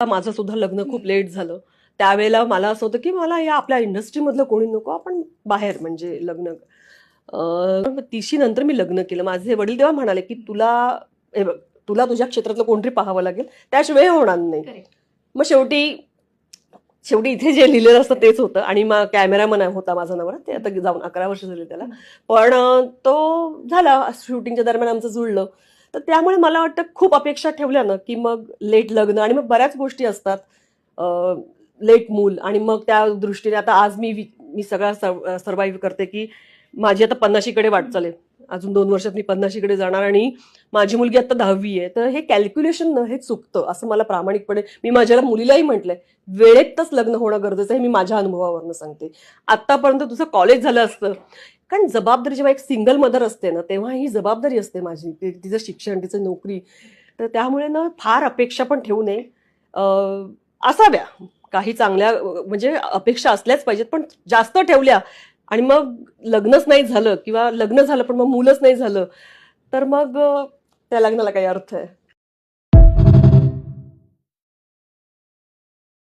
माझं सुद्धा लग्न खूप लेट झालं. त्यावेळेला मला असं होतं की मला या आपल्या इंडस्ट्रीमधलं कोणी नको, आपण बाहेर म्हणजे लग्न. 30शी नंतर मी लग्न केलं. माझे वडील तेव्हा म्हणाले की तुला हे बघ, तुला तुझ्या क्षेत्रातलं कोणतरी पाहावं लागेल, त्याशिवाय होणार नाही. मग शेवटी शेवटी इथे जे लिहिलेलं असतं तेच होतं. आणि मग कॅमेरामन होता माझा नवरा, ते आता जाऊन 11 वर्ष झाली त्याला. पण तो झाला, शूटिंगच्या दरम्यान आमचं जुळलं. तर त्यामुळे मला वाटतं खूप अपेक्षा ठेवल्या ना की मग लेट लग्न, आणि मग बऱ्याच गोष्टी असतात, लेट मूल, आणि मग त्या दृष्टीने आता आज मी सगळा सर्व्हाइव्ह करते की माझी आता 50कडे वाटचाल आहे. अजून 2 वर्षात मी 50कडे जाणार, आणि माझी मुलगी आता 10वी आहे. तर हे कॅल्क्युलेशन हे चुकतं असं मला प्रामाणिकपणे, मी माझ्या मुलीलाही म्हटलंय, वेळेतच लग्न होणं गरजेचं आहे. मी माझ्या अनुभवावरनं सांगते. आतापर्यंत तुझं कॉलेज झालं असतं, कारण जबाबदारी जेव्हा एक सिंगल मदर असते ना, तेव्हा ही जबाबदारी असते माझी, तिचं शिक्षण, तिचं नोकरी. तर त्यामुळे ना फार अपेक्षा पण ठेवू नये. असाव्या काही चांगल्या, म्हणजे अपेक्षा असल्याच पाहिजेत, पण जास्त ठेवल्या आणि मग लग्नच नाही झालं, किंवा लग्न झालं पण मग मुलंच नाही झालं, तर मग त्या लग्नाला काही अर्थ आहे?